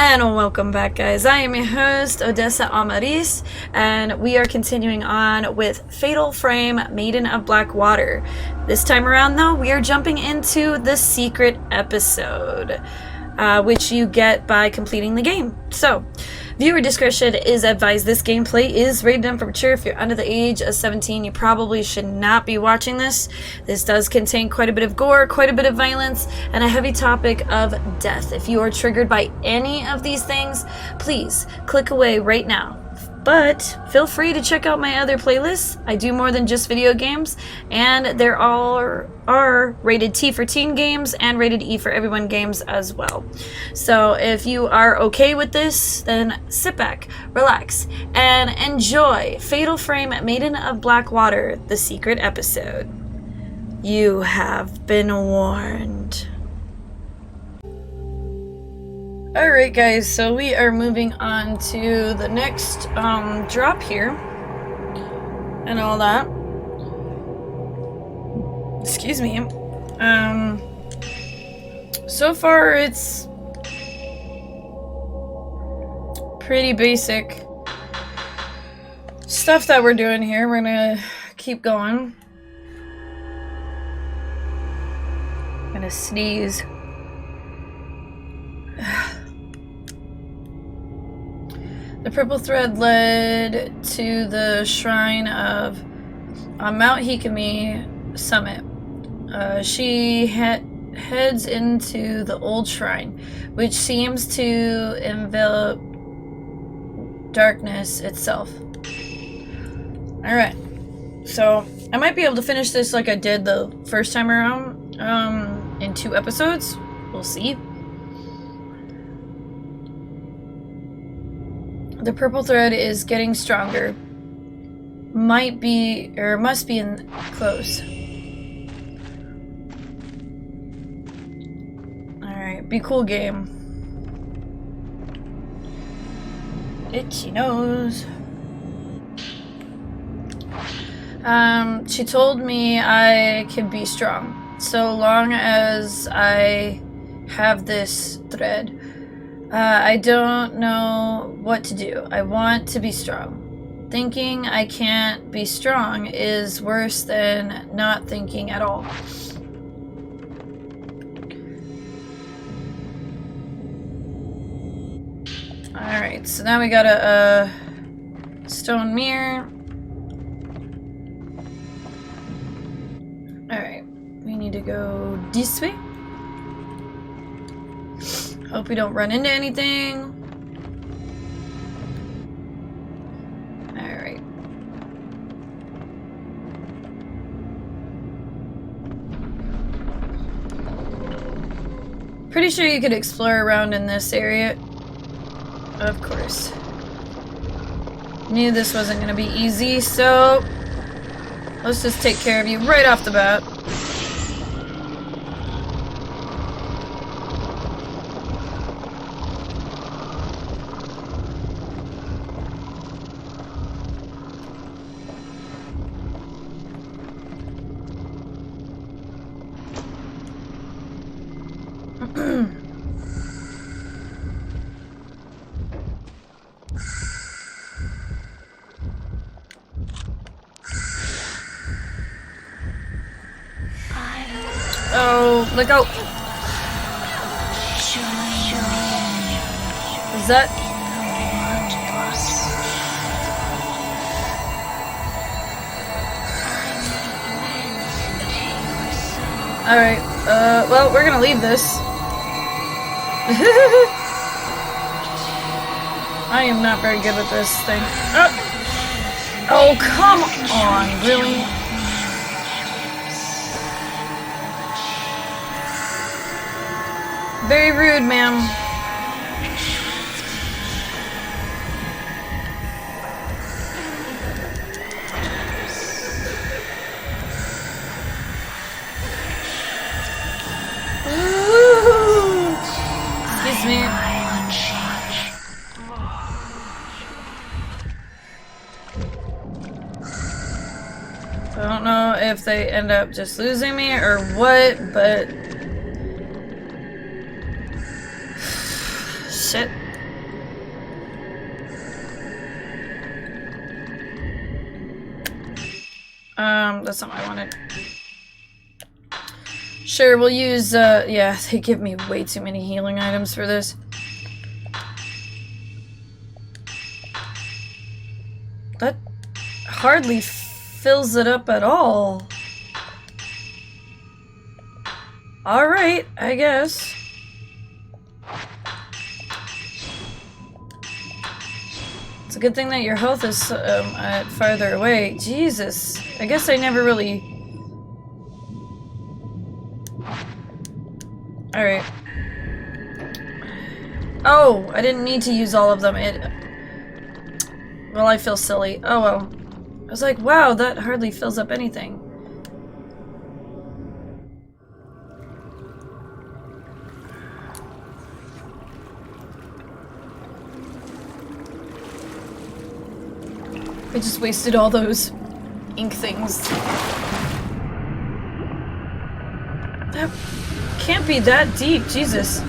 And welcome back, guys. I am your host, Odessa Amaris, and we are continuing on with Fatal Frame, Maiden of Black Water. This time around, though, we are jumping into the secret episode, which you get by completing the game. So, viewer discretion is advised. This gameplay is rated M for mature. If you're under the age of 17, you probably should not be watching this. This does contain quite a bit of gore, quite a bit of violence, and a heavy topic of death. If you are triggered by any of these things, please click away right now. But feel free to check out my other playlists. I do more than just video games, and there are rated T for teen games and rated E for everyone games as well. So if you are okay with this, then sit back, relax, and enjoy Fatal Frame, Maiden of Black Water, the secret episode. You have been warned. Alright guys, so we are moving on to the next drop here and all that. Excuse me. So far it's pretty basic stuff that we're doing here. We're gonna keep going. I'm gonna sneeze. The purple thread led to the shrine of Mount Hikami summit. She heads into the old shrine, which seems to envelop darkness itself. Alright, so I might be able to finish this like I did the first time around in 2 episodes. We'll see. The purple thread is getting stronger. Might be, or must be close. Alright, be cool, game. Itchy nose. She told me I can be strong, so long as I have this thread. I don't know what to do. I want to be strong. Thinking I can't be strong is worse than not thinking at all. Alright, so now we got a stone mirror. Alright, we need to go this way. Hope we don't run into anything. Alright. Pretty sure you could explore around in this area. Of course. Knew this wasn't gonna be easy, so let's just take care of you right off the bat. Oh, look out! Is that? Alright, well, we're gonna leave this. I am not very good with this thing. Oh, come on, really? Very rude, ma'am. Excuse me. I don't know if they end up just losing me or what, but... Shit. That's not what I wanted. Sure, we'll use, yeah, they give me way too many healing items for this. That hardly fills it up at all. Alright, I guess. It's a good thing that your health is farther away. Jesus, I guess I never really... Alright. Oh, I didn't need to use all of them. Well, I feel silly. Oh well. I was like, wow, that hardly fills up anything. I just wasted all those ink things. That can't be that deep, Jesus.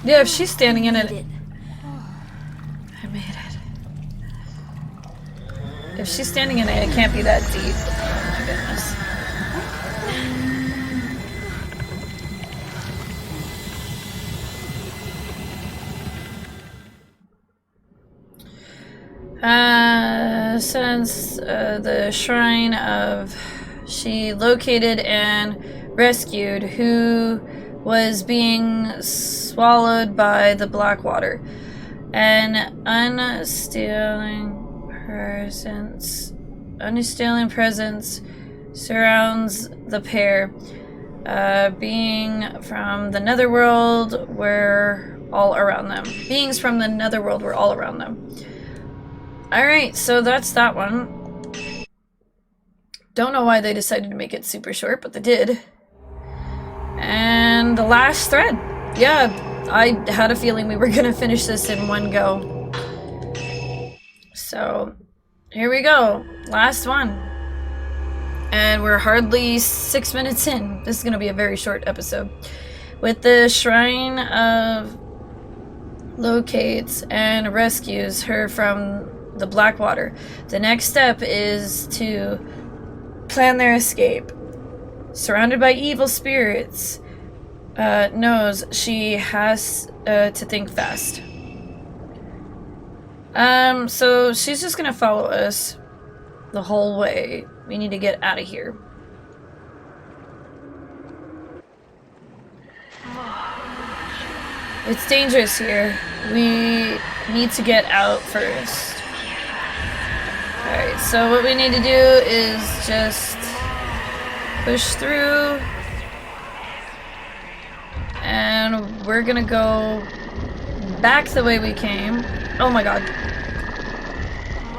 Yeah, if she's standing in it. I made it. If she's standing in it, it can't be that deep. Oh my goodness. Since the shrine of she located and rescued who was being swallowed by the black water. An unstealing presence surrounds the pair. Being from the netherworld were all around them. Beings from the netherworld were all around them. Alright, so that's that one. Don't know why they decided to make it super short, but they did. And the last thread. Yeah, I had a feeling we were gonna finish this in one go. So, here we go. Last one. And we're hardly 6 minutes in. This is gonna be a very short episode. With the Shrine of locates and rescues her from the Blackwater. The next step is to plan their escape. Surrounded by evil spirits, knows she has to think fast. So she's just gonna follow us the whole way. We need to get out of here. It's dangerous here. We need to get out first. Alright, so what we need to do is just push through. And we're gonna go back the way we came. Oh my god.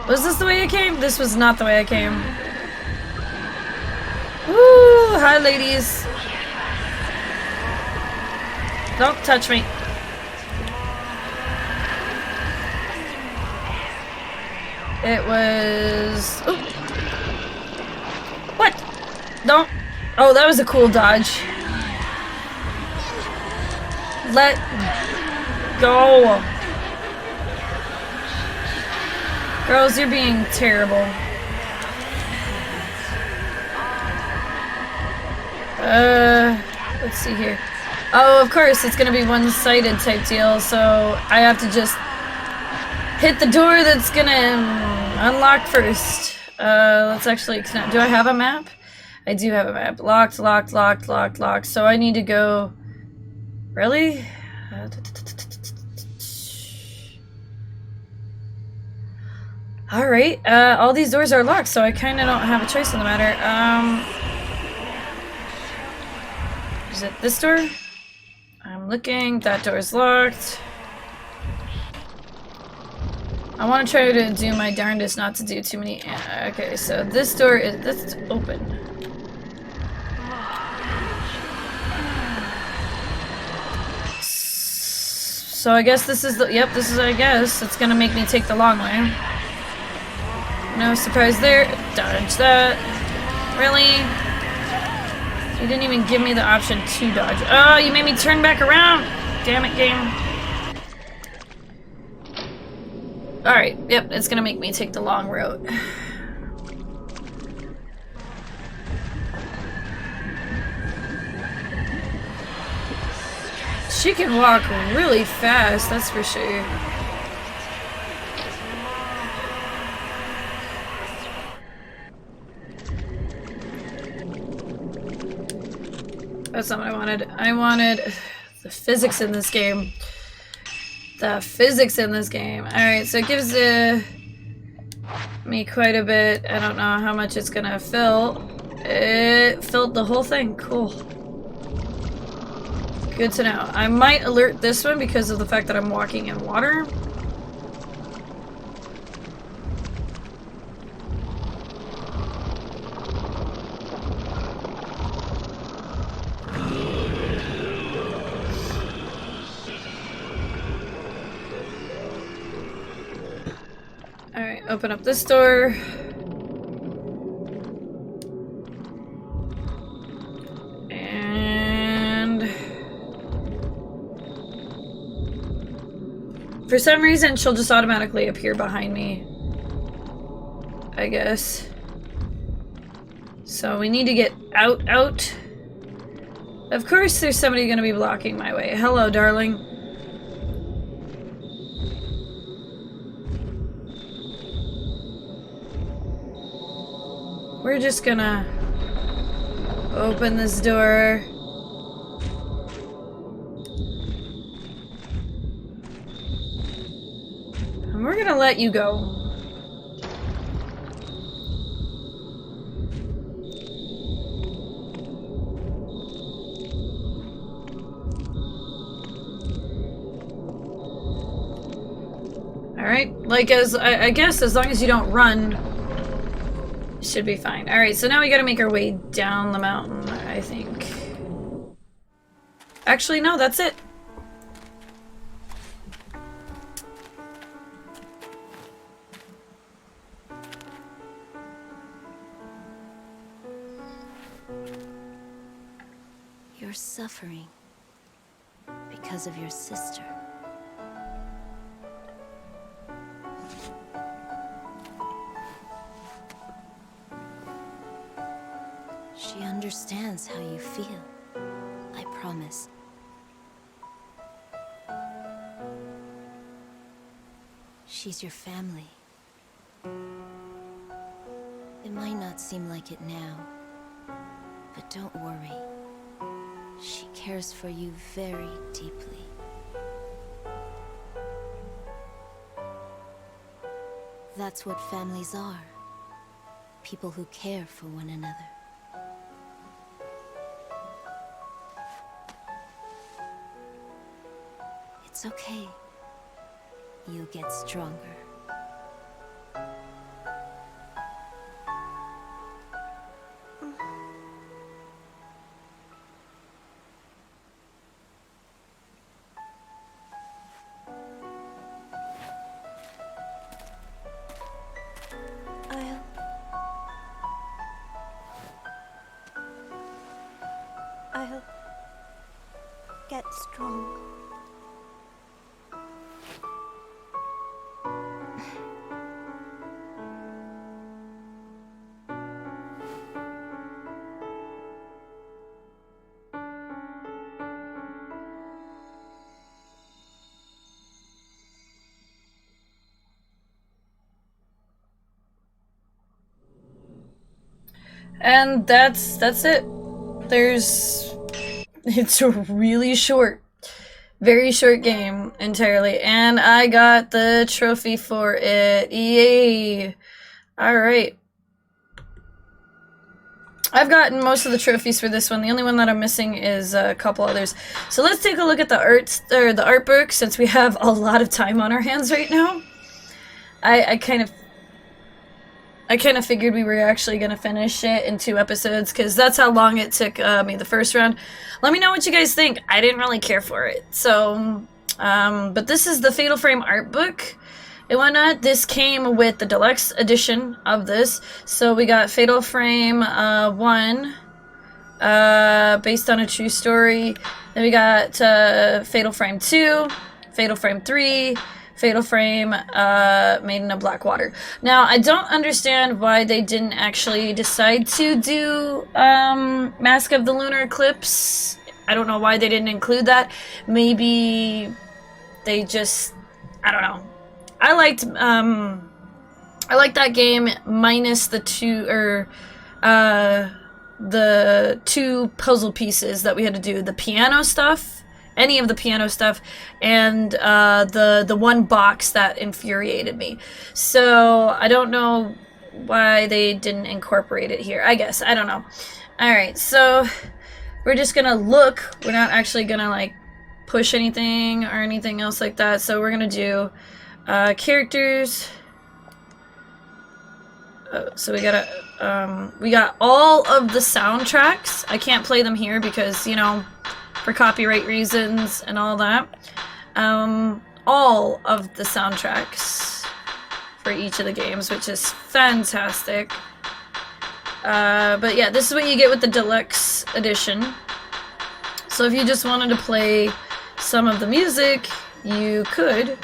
Was this the way I came? This was not the way I came. Woo! Hi, ladies. Don't touch me. It was... Ooh. What? Don't... Oh, that was a cool dodge. Let go. Girls, you're being terrible. Let's see here. Oh, of course, it's gonna be one-sided type deal, so I have to just hit the door that's gonna unlock first. Let's actually... Do I have a map? I do have a map. Locked, locked, locked, locked, locked. So I need to go... Really? Alright, all these doors are locked, so I kind of don't have a choice in the matter. Is it this door? I'm looking. That door's locked. I want to try to do my darndest not to do too many... Okay, so this door is... That's open. So I guess this is the, yep, this is, I guess, it's gonna make me take the long way. No surprise there. Dodge that. Really? You didn't even give me the option to dodge. Oh, you made me turn back around! Damn it, game. Alright, yep, it's gonna make me take the long route. She can walk really fast, that's for sure. That's not what I wanted. I wanted the physics in this game. The physics in this game. Alright, so it gives me quite a bit. I don't know how much it's gonna fill. It filled the whole thing. Cool. Good to know. I might alert this one because of the fact that I'm walking in water. Alright, open up this door. For some reason, she'll just automatically appear behind me, I guess. So we need to get out. Of course there's somebody gonna be blocking my way. Hello, darling. We're just gonna open this door. We're gonna let you go. Alright, like I guess as long as you don't run, you should be fine. Alright, so now we gotta make our way down the mountain, I think. Actually, no, that's it. You're suffering because of your sister. She understands how you feel. I promise. She's your family. It might not seem like it now, but don't worry. She cares for you very deeply. That's what families are. People who care for one another. It's okay. You'll get stronger. I'll get strong. And that's it. It's a really short, very short game entirely, and I got the trophy for it. Yay! Alright. I've gotten most of the trophies for this one. The only one that I'm missing is a couple others. So let's take a look at the art book, since we have a lot of time on our hands right now. I kind of figured we were actually going to finish it in 2 episodes, because that's how long it took me the first round. Let me know what you guys think. I didn't really care for it. So, But this is the Fatal Frame art book and whatnot. This came with the deluxe edition of this. So we got Fatal Frame 1, based on a true story. Then we got Fatal Frame 2, Fatal Frame 3, Fatal Frame Maiden of Black Water. Now, I don't understand why they didn't actually decide to do Mask of the Lunar Eclipse. I don't know why they didn't include that. Maybe they just, I don't know. I liked that game minus the two puzzle pieces that we had to do, the piano stuff, any of the piano stuff, and the one box that infuriated me. So I don't know why they didn't incorporate it here. I guess, I don't know. Alright, so we're just gonna look. We're not actually gonna like push anything or anything else like that. So we're gonna do characters. So we got all of the soundtracks. I can't play them here because, you know, for copyright reasons and all that. All of the soundtracks for each of the games, which is fantastic. But yeah, this is what you get with the deluxe edition. So if you just wanted to play some of the music, you could.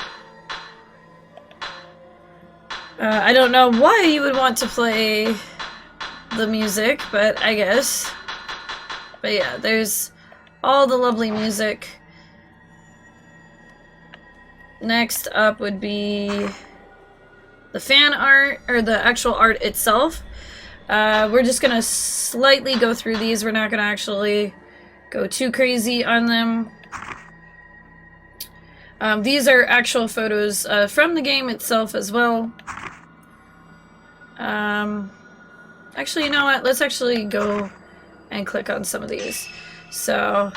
I don't know why you would want to play the music, but I guess. But yeah, there's all the lovely music. Next up would be the fan art, or the actual art itself. We're just gonna slightly go through these. We're not gonna actually go too crazy on them. These are actual photos from the game itself as well. Actually, you know what? Let's actually go and click on some of these. So,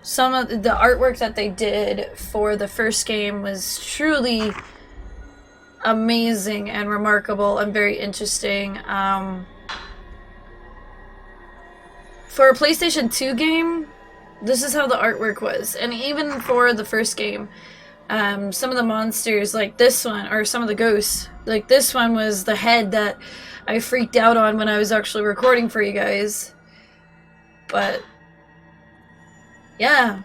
some of the artwork that they did for the first game was truly amazing and remarkable and very interesting. For a PlayStation 2 game, this is how the artwork was. And even for the first game, some of the monsters, like this one, or some of the ghosts, like this one was the head that I freaked out on when I was actually recording for you guys. But, yeah.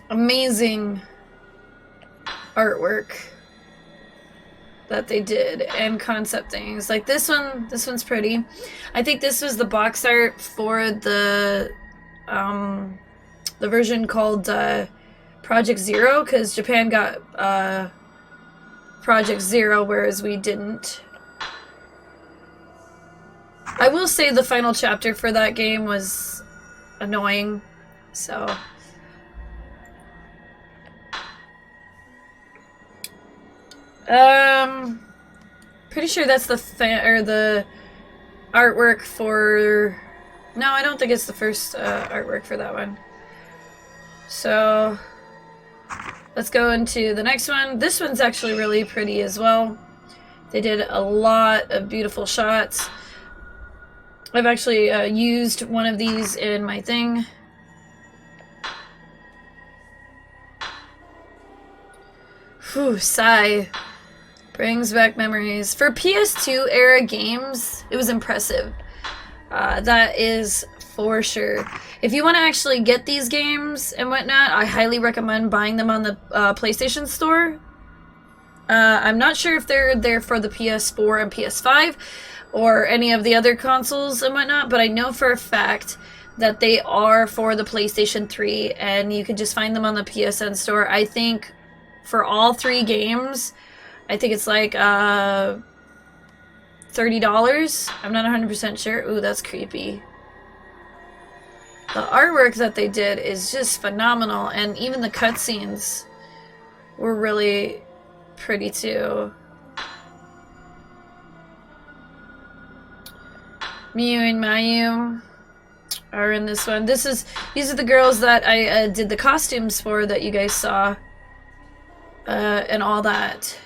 Amazing artwork that they did, and concept things. Like this one's pretty. I think this was the box art for the version called Project Zero, because Japan got Project Zero, whereas we didn't. I will say the final chapter for that game was annoying, so. Pretty sure that's the the artwork for. No, I don't think it's the first artwork for that one. So let's go into the next one. This one's actually really pretty as well. They did a lot of beautiful shots. I've actually used one of these in my thing. Whew, sigh. Brings back memories. For PS2 era games, it was impressive. That is for sure. If you want to actually get these games and whatnot, I highly recommend buying them on the PlayStation Store. I'm not sure if they're there for the PS4 and PS5 or any of the other consoles and whatnot, but I know for a fact that they are for the PlayStation 3, and you can just find them on the PSN Store. I think for all 3 games, I think it's like $30. I'm not 100% sure. Ooh, that's creepy. The artwork that they did is just phenomenal, and even the cutscenes were really pretty too. Miu and Mayu are in this one. These are the girls that I did the costumes for that you guys saw, and all that.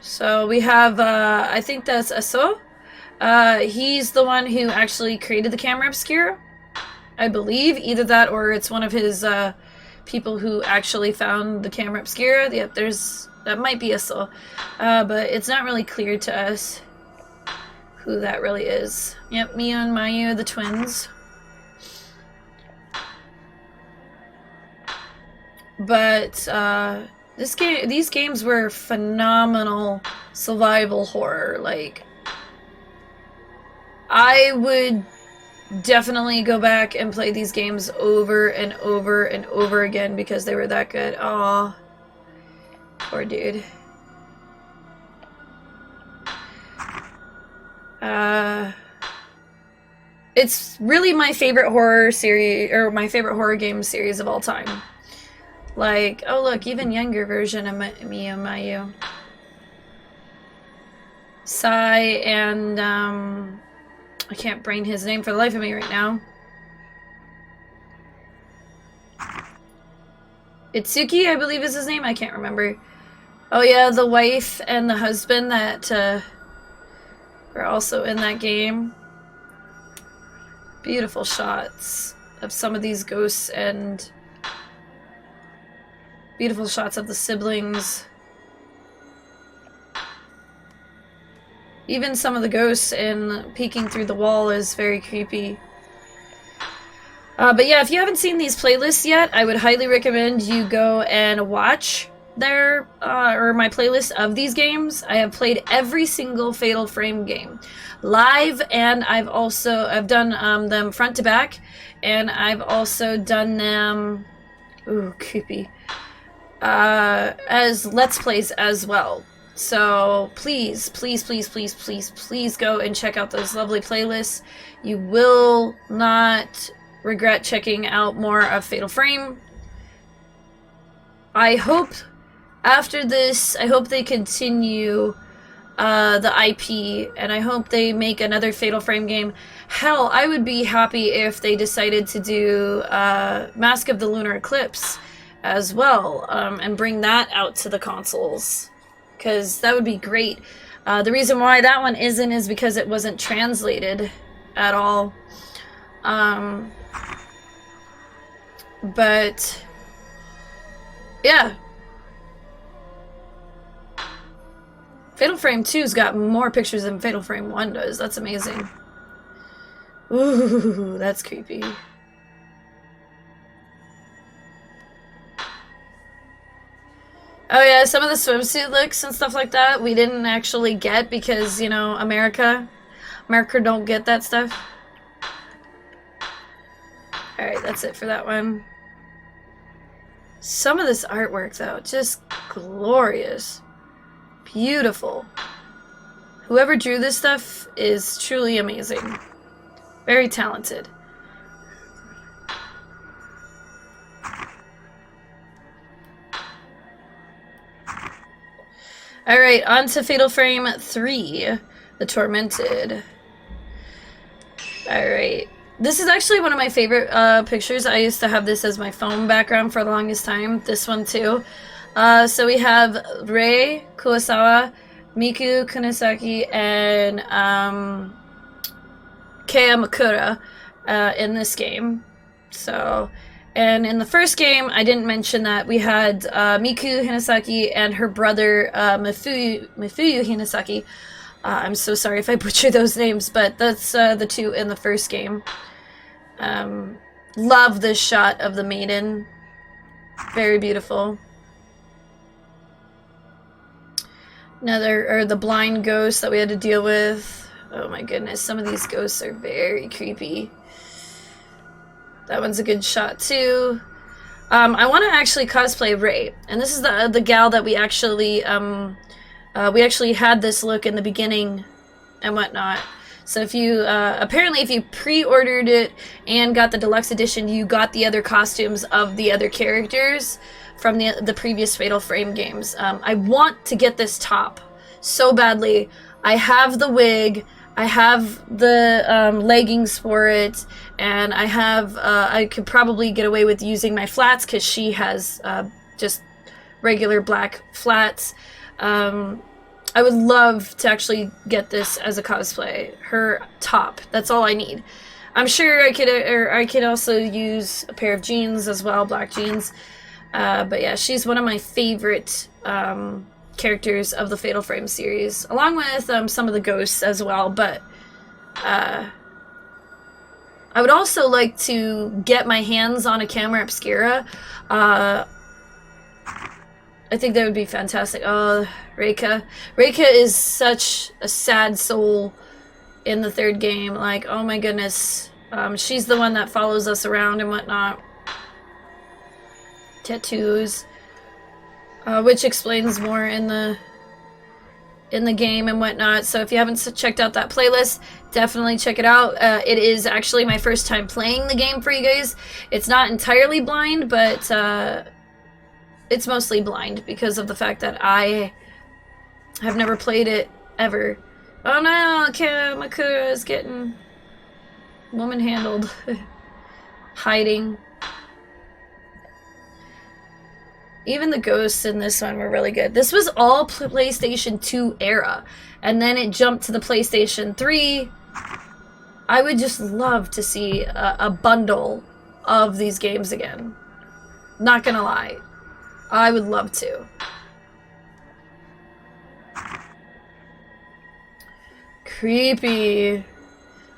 So we have, I think that's Aso, He's the one who actually created the camera obscura, I believe. Either that or it's one of his people who actually found the camera obscura. Yep, that might be a soul, but it's not really clear to us who that really is. Yep, Miyu and Mayu, the twins. But these games were phenomenal survival horror. Like, I would definitely go back and play these games over and over and over again because they were that good. Aw, poor dude. It's really my favorite horror series, or my favorite horror game series of all time. Like, oh look, even younger version of Miyu Mayu. Sai and, I can't brain his name for the life of me right now. Itsuki, I believe is his name, I can't remember. Oh yeah, the wife and the husband that, are also in that game. Beautiful shots of some of these ghosts and beautiful shots of the siblings. Even some of the ghosts and peeking through the wall is very creepy. But yeah, if you haven't seen these playlists yet, I would highly recommend you go and watch their, or my playlist of these games. I have played every single Fatal Frame game live, and I've done them front to back, and I've also done them, ooh, creepy, as Let's Plays as well. So please, please, please, please, please, please go and check out those lovely playlists. You will not regret checking out more of Fatal Frame. I hope after this, I hope they continue the IP, and I hope they make another Fatal Frame game. Hell, I would be happy if they decided to do Mask of the Lunar Eclipse as well, and bring that out to the consoles, because that would be great. The reason why that one isn't is because it wasn't translated at all. But yeah, Fatal Frame 2's got more pictures than Fatal Frame 1 does. That's amazing. Ooh, that's creepy. Oh yeah, some of the swimsuit looks and stuff like that we didn't actually get because, you know, America don't get that stuff. Alright, that's it for that one. Some of this artwork, though, just glorious. Beautiful. Whoever drew this stuff is truly amazing. Very talented. Alright, on to Fatal Frame 3, The Tormented. Alright. This is actually one of my favorite pictures. I used to have this as my phone background for the longest time. This one too. So we have Rei Kurosawa, Miku Kunisaki, and Kei Makura in this game. So, and in the first game, I didn't mention that we had Miku Hinasaki and her brother Mifuyu Hinasaki. I'm so sorry if I butcher those names, but that's the two in the first game. Love this shot of the Maiden. Very beautiful. The blind ghost that we had to deal with. Oh my goodness, some of these ghosts are very creepy. That one's a good shot too. I want to actually cosplay Rei, and this is the gal that we actually had this look in the beginning and whatnot. So if you apparently if you pre-ordered it and got the deluxe edition, you got the other costumes of the other characters from the previous Fatal Frame games. I want to get this top so badly. I have the wig, I have the leggings for it, and I have I could probably get away with using my flats because she has just regular black flats. I would love to actually get this as a cosplay. Her top. That's all I need. I'm sure I could also use a pair of jeans as well, black jeans. But yeah, she's one of my favorite characters of the Fatal Frame series, along with some of the ghosts as well. But I would also like to get my hands on a camera obscura. I think that would be fantastic. Oh, Reika. Reika is such a sad soul in the third game. Like, oh my goodness. She's the one that follows us around and whatnot. Tattoos. Which explains more in the game and whatnot. So if you haven't checked out that playlist, definitely check it out. It is actually my first time playing the game for you guys. It's not entirely blind, but it's mostly blind because of the fact that I have never played it ever. Oh no, Kamakura is getting woman handled. Hiding. Even the ghosts in this one were really good. This was all PlayStation 2 era, and then it jumped to the PlayStation 3. I would just love to see a bundle of these games again. Not gonna lie. I would love to. Creepy.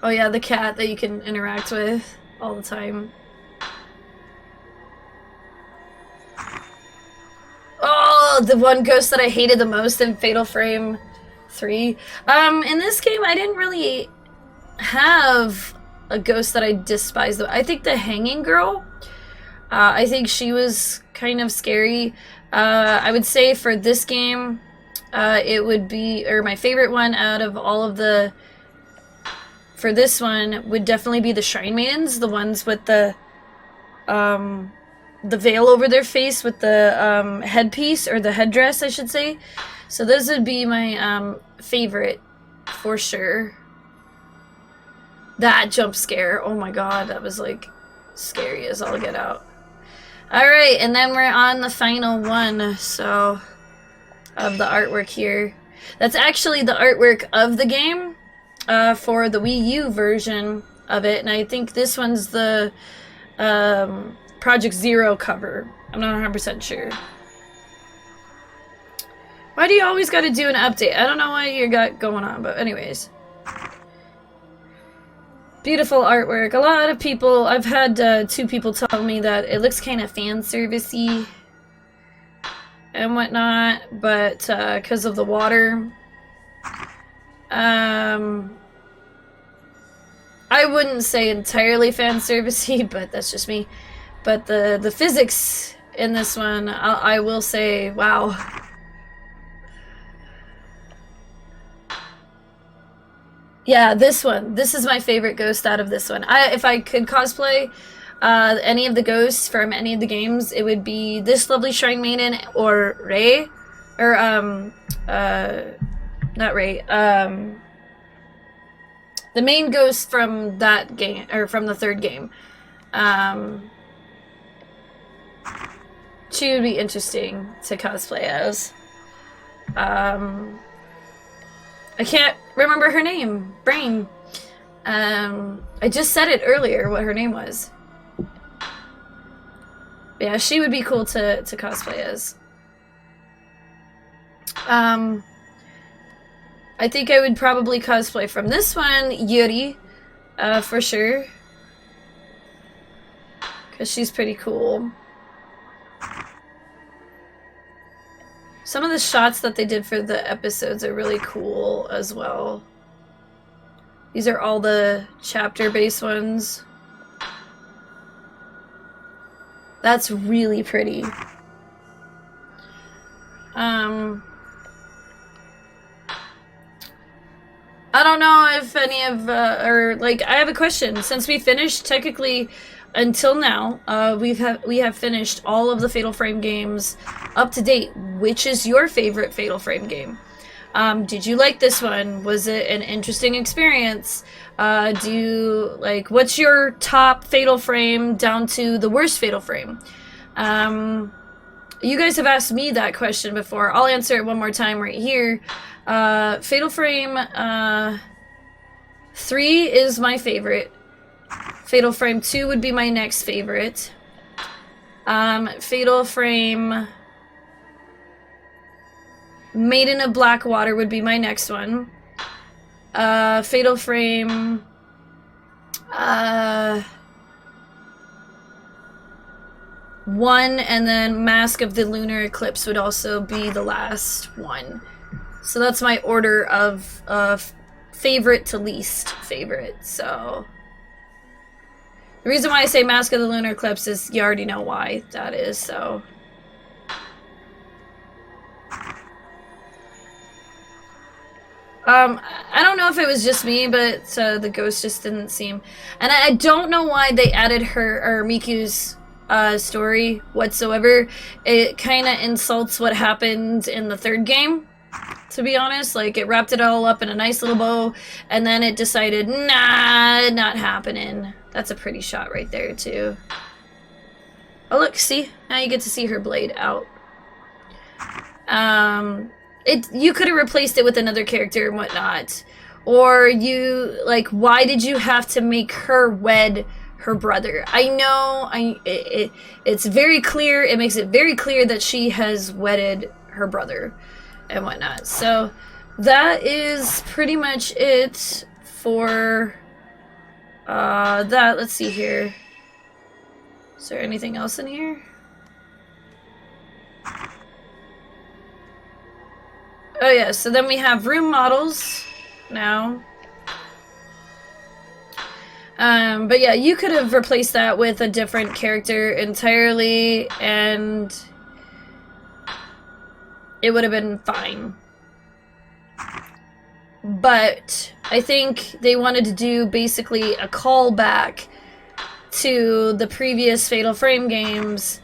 Oh yeah, the cat that you can interact with all the time. Oh, the one ghost that I hated the most in Fatal Frame 3. In this game, I didn't really have a ghost that I despised. I think the hanging girl, I think she was kind of scary. I would say for this game, it would be, or my favorite one out of all of the, for this one, would definitely be the Shrine Maidens, the ones with the veil over their face with the headpiece, or the headdress, I should say. So those would be my favorite, for sure. That jump scare, oh my god, that was like scary as all get out. Alright, and then we're on the final one, so, of the artwork here. That's actually the artwork of the game, for the Wii U version of it, and I think this one's the Project Zero cover. I'm not 100% sure. Why do you always gotta do an update? I don't know what you got going on, but anyways. Beautiful artwork. A lot of people, I've had 2 people tell me that it looks kind of fan servicey and whatnot, but because of the water. I wouldn't say entirely fan servicey, but that's just me. But the physics in this one, I will say, wow. Yeah, this one. This is my favorite ghost out of this one. If I could cosplay any of the ghosts from any of the games, it would be this lovely Shrine Maiden or Rei. Or, not Rei. The main ghost from that game, or from the third game. She would be interesting to cosplay as. I can't remember her name. Brain. I just said it earlier what her name was. Yeah, she would be cool to cosplay as. I think I would probably cosplay from this one, Yuri, for sure. Because she's pretty cool. Some of the shots that they did for the episodes are really cool as well. These are all the chapter-based ones. That's really pretty. I don't know if any of, or like, I have a question. Since we finished, technically, until now, we have finished all of the Fatal Frame games up to date. Which is your favorite Fatal Frame game? Did you like this one? Was it an interesting experience? What's your top Fatal Frame down to the worst Fatal Frame? you guys have asked me that question before. I'll answer it one more time right here. Fatal Frame 3 is my favorite. Fatal Frame 2 would be my next favorite. Fatal Frame Maiden of Blackwater would be my next one. Fatal Frame 1, and then Mask of the Lunar Eclipse would also be the last one. So that's my order of favorite to least favorite. So the reason why I say Mask of the Lunar Eclipse is you already know why that is, so. I don't know if it was just me, but the ghost just didn't seem... And I don't know why they added her, or Miku's, story whatsoever. It kind of insults what happened in the third game, to be honest. Like, it wrapped it all up in a nice little bow, and then it decided, nah, not happening. That's a pretty shot right there, too. Oh, look, see? Now you get to see her blade out. You could have replaced it with another character and whatnot. Or you, like, why did you have to make her wed her brother? I know, it's very clear, it makes it very clear that she has wedded her brother and whatnot. So, that is pretty much it for, that. Let's see here. Is there anything else in here? Oh yeah, so then we have room models now. But yeah, you could have replaced that with a different character entirely, and it would have been fine. But I think they wanted to do basically a callback to the previous Fatal Frame games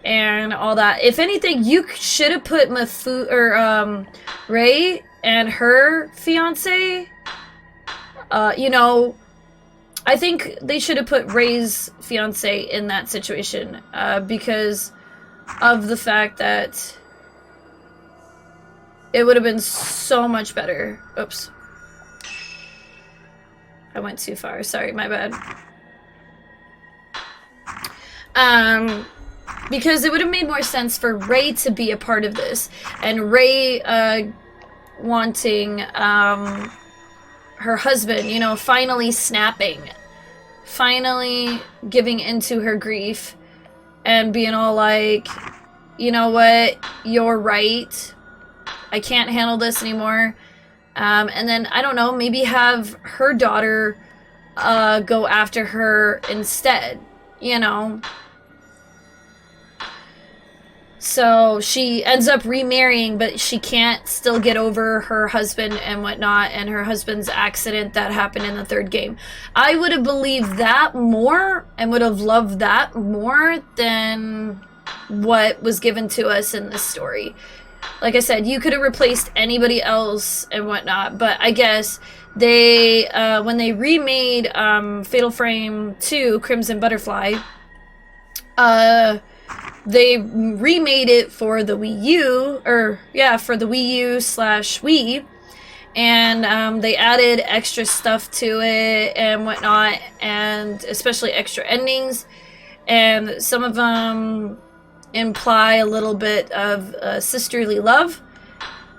and all that. If anything, you should have put Ray and her fiance, you know, I think they should have put Ray's fiance in that situation, because of the fact that it would have been so much better. Oops. I went too far. Sorry, my bad. Because it would have made more sense for Ray to be a part of this, and Ray wanting her husband, you know, finally snapping, finally giving into her grief and being all like, you know what, you're right, I can't handle this anymore. And then, I don't know, maybe have her daughter go after her instead, you know. So she ends up remarrying, but she can't still get over her husband and whatnot, and her husband's accident that happened in the third game. I would have believed that more and would have loved that more than what was given to us in this story. Like I said, you could have replaced anybody else and whatnot, but I guess they, when they remade Fatal Frame 2, Crimson Butterfly, they remade it for the Wii U, or yeah, for the Wii U / Wii, and they added extra stuff to it and whatnot, and especially extra endings, and some of them imply a little bit of sisterly love,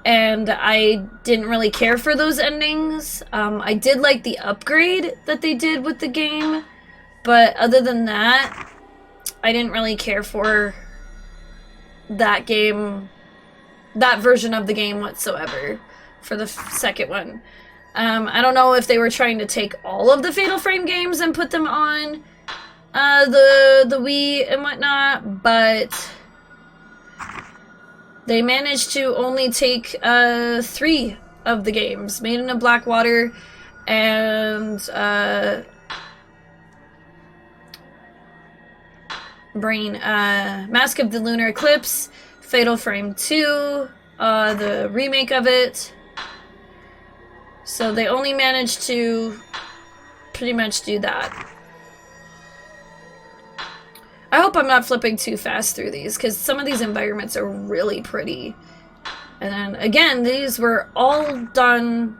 and I didn't really care for those endings. I did like the upgrade that they did with the game, but other than that, I didn't really care for that game, that version of the game whatsoever, for the second one. I don't know if they were trying to take all of the Fatal Frame games and put them on the Wii and whatnot, but they managed to only take 3 of the games, Maiden of Blackwater and Mask of the Lunar Eclipse, Fatal Frame 2, the remake of it. So they only managed to pretty much do that. I hope I'm not flipping too fast through these, because some of these environments are really pretty. And then, again, these were all done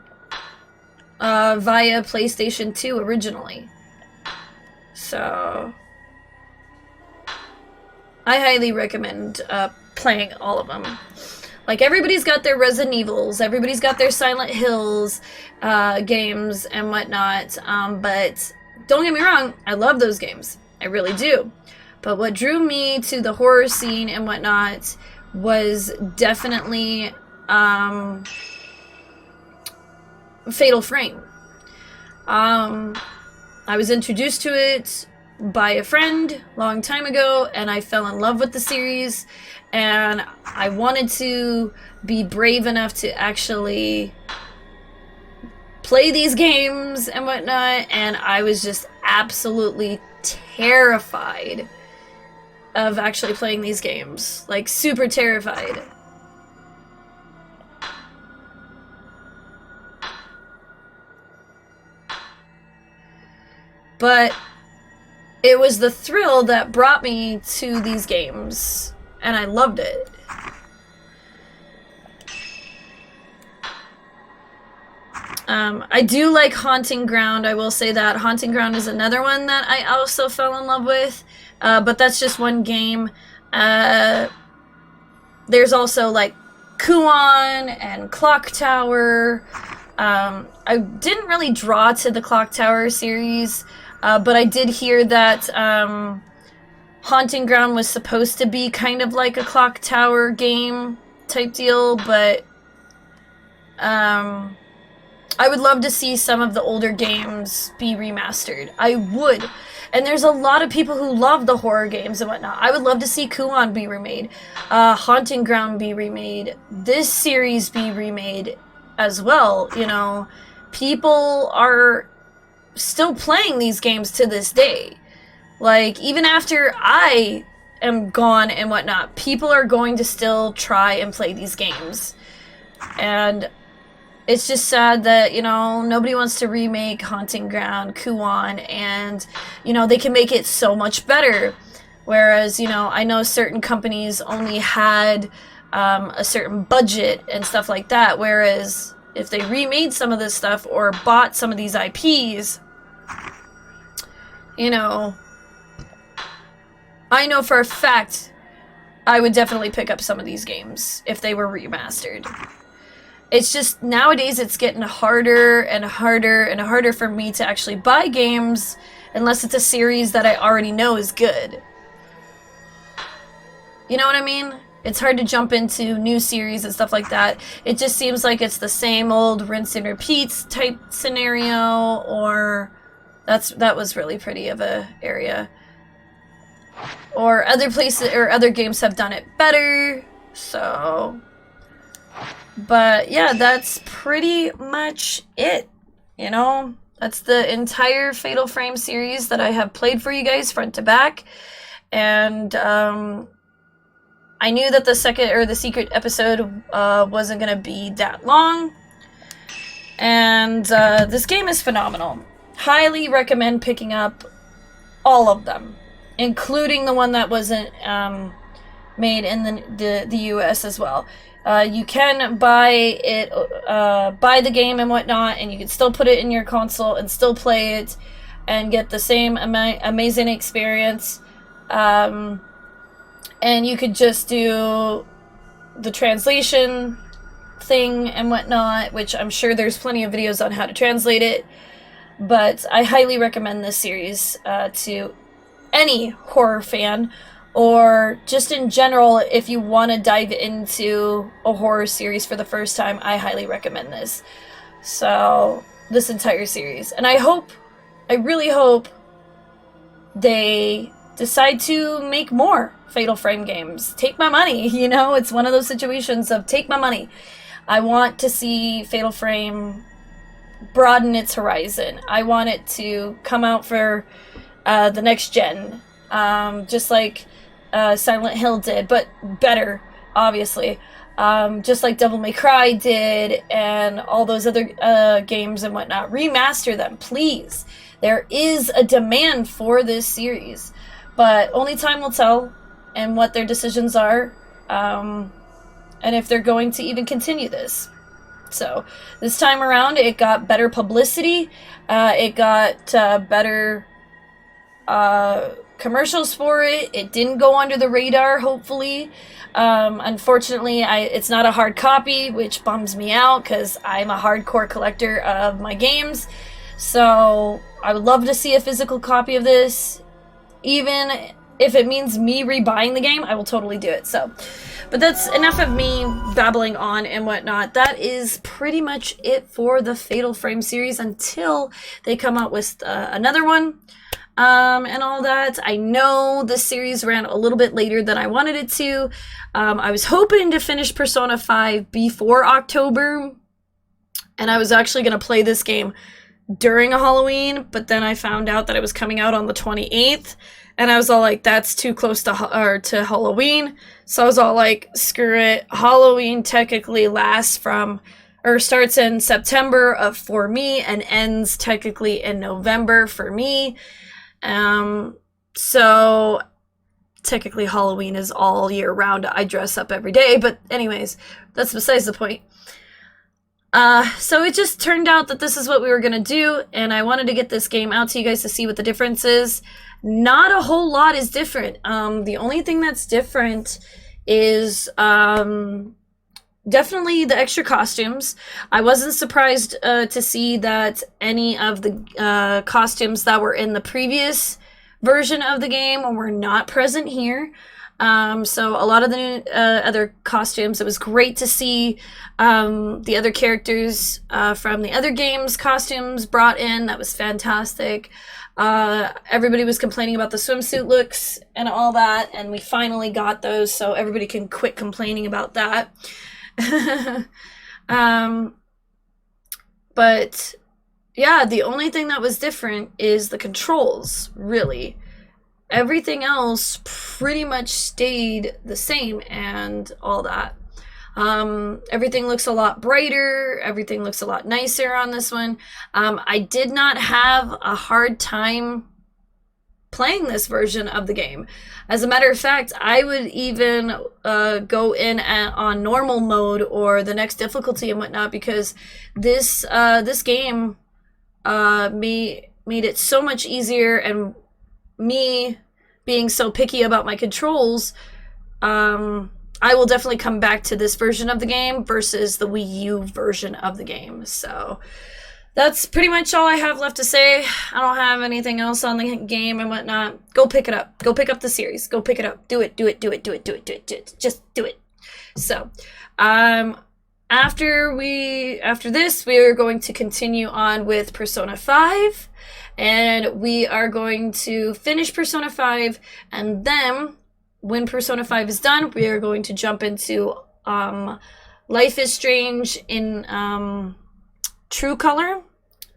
via PlayStation 2 originally. So, I highly recommend playing all of them. Like, everybody's got their Resident Evils, everybody's got their Silent Hills games and whatnot, but don't get me wrong, I love those games. I really do. But what drew me to the horror scene and whatnot was definitely Fatal Frame. I was introduced to it by a friend a long time ago, and I fell in love with the series, and I wanted to be brave enough to actually play these games and whatnot, and I was just absolutely terrified of actually playing these games. Like, super terrified. But it was the thrill that brought me to these games, and I loved it. I do like Haunting Ground, I will say that. Haunting Ground is another one that I also fell in love with, but that's just one game. There's also, like, Kuon and Clock Tower. I didn't really draw to the Clock Tower series, but I did hear that Haunting Ground was supposed to be kind of like a Clock Tower game type deal, but I would love to see some of the older games be remastered. I would. And there's a lot of people who love the horror games and whatnot. I would love to see Kuon be remade, Haunting Ground be remade, this series be remade as well. You know, people are still playing these games to this day. Like, even after I am gone and whatnot, people are going to still try and play these games. And it's just sad that, you know, nobody wants to remake Haunting Ground, Kuon, and, you know, they can make it so much better. Whereas, you know, I know certain companies only had a certain budget and stuff like that. Whereas if they remade some of this stuff or bought some of these IPs, you know, I know for a fact I would definitely pick up some of these games if they were remastered. It's just, nowadays it's getting harder and harder and harder for me to actually buy games unless it's a series that I already know is good. You know what I mean? It's hard to jump into new series and stuff like that. It just seems like it's the same old rinse and repeats type scenario, or that was really pretty of a area. Or other places or other games have done it better, so... But yeah, that's pretty much it, you know? That's the entire Fatal Frame series that I have played for you guys front to back. And I knew that the secret episode wasn't going to be that long. And this game is phenomenal. Highly recommend picking up all of them, including the one that wasn't made in the US as well. You can buy it, buy the game and whatnot, and you can still put it in your console and still play it and get the same amazing experience. And you could just do the translation thing and whatnot, which I'm sure there's plenty of videos on how to translate it. But I highly recommend this series to any horror fan, or just in general, if you want to dive into a horror series for the first time, I highly recommend this. So, this entire series. And I really hope they decide to make more Fatal Frame games. Take my money, you know? It's one of those situations of take my money. I want to see Fatal Frame broaden its horizon. I want it to come out for the next gen. Just like Silent Hill did, but better, obviously. Just like Devil May Cry did, and all those other games and whatnot. Remaster them, please. There is a demand for this series. but only time will tell and what their decisions are, and if they're going to even continue this. So this time around, it got better publicity. It got better commercials for it. It didn't go under the radar, hopefully. Unfortunately, it's not a hard copy, which bums me out because I'm a hardcore collector of my games. So I would love to see a physical copy of this. Even if it means me rebuying the game, I will totally do it. So, but that's enough of me babbling on and whatnot. That is pretty much it for the Fatal Frame series until they come out with another one. And all that. I know this series ran a little bit later than I wanted it to. I was hoping to finish Persona 5 before October, and I was actually going to play this game during a Halloween, but then I found out that it was coming out on the 28th, and I was all like, that's too close to Halloween, so I was all like, screw it. Halloween technically starts in September for me and ends technically in November for me. So technically Halloween is all year round. I dress up every day, but anyways, that's besides the point. So it just turned out that this is what we were gonna do, and I wanted to get this game out to you guys to see what the difference is. Not a whole lot is different. The only thing that's different is, definitely the extra costumes. I wasn't surprised to see that any of the costumes that were in the previous version of the game were not present here. So a lot of the new, other costumes, it was great to see the other characters from the other games' costumes brought in. That was fantastic. Everybody was complaining about the swimsuit looks and all that, and we finally got those, so everybody can quit complaining about that. But yeah, the only thing that was different is the controls, really. Everything else pretty much stayed the same and all that. Everything looks a lot brighter, everything looks a lot nicer on this one. I did not have a hard time playing this version of the game. As a matter of fact, I would even go in on normal mode or the next difficulty and whatnot, because this game made it so much easier, and me being so picky about my controls, I will definitely come back to this version of the game versus the Wii U version of the game. So that's pretty much all I have left to say. I don't have anything else on the game and whatnot. Go pick it up. Go pick up the series. Go pick it up. Do it. Just do it. So, after this, we are going to continue on with Persona 5. And we are going to finish Persona 5. And then, when Persona 5 is done, we are going to jump into Life is Strange in True Color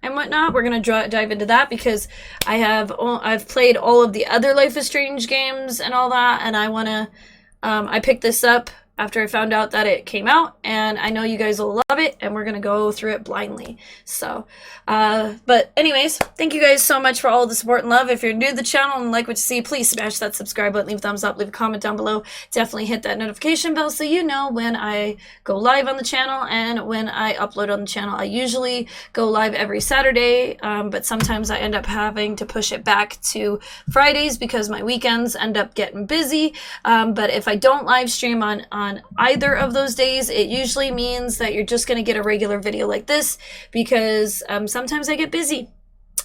and whatnot. We're gonna dive into that because I've played all of the other Life is Strange games and all that, and I picked this up after I found out that it came out, and I know you guys will love it, and we're gonna go through it blindly. So, but anyways, thank you guys so much for all the support and love. If you're new to the channel and like what you see, please smash that subscribe button, leave a thumbs up, leave a comment down below. Definitely hit that notification bell so you know when I go live on the channel and when I upload on the channel. I usually go live every Saturday, but sometimes I end up having to push it back to Fridays because my weekends end up getting busy. But if I don't live stream on either of those days, it usually means that you're just going to get a regular video like this, because sometimes I get busy.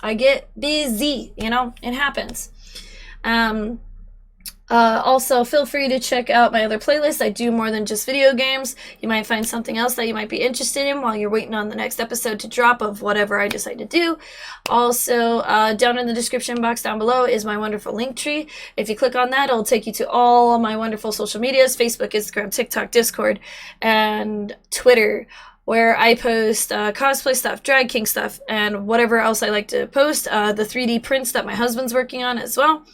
You know, it happens. Also, feel free to check out my other playlist. I do more than just video games. You might find something else that you might be interested in while you're waiting on the next episode to drop of whatever I decide to do. Also, down in the description box down below is my wonderful link tree. If you click on that, it'll take you to all my wonderful social medias: Facebook, Instagram, TikTok, Discord, and Twitter, where I post cosplay stuff, drag king stuff, and whatever else I like to post. The 3D prints that my husband's working on as well.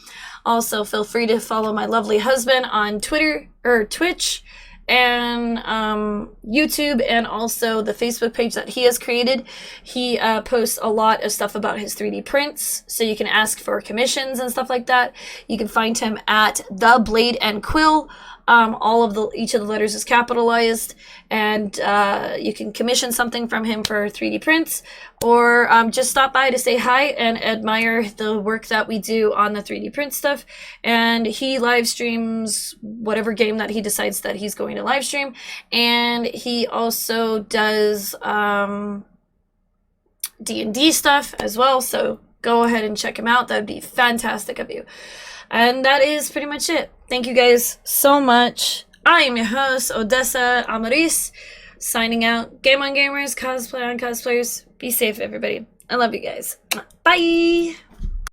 Also, feel free to follow my lovely husband on Twitter or Twitch and YouTube, and also the Facebook page that he has created. He posts a lot of stuff about his 3D prints, so you can ask for commissions and stuff like that. You can find him at The Blade and Quill. Each of the letters is capitalized, and you can commission something from him for 3D prints, or just stop by to say hi and admire the work that we do on the 3D print stuff. And he live streams whatever game that he decides that he's going to live stream, and he also does D&D stuff as well, so go ahead and check him out. That would be fantastic of you. And that is pretty much it. Thank you guys so much. I am your host, Odessa Amaris, signing out. Game on gamers, cosplay on cosplayers. Be safe, everybody. I love you guys. Bye!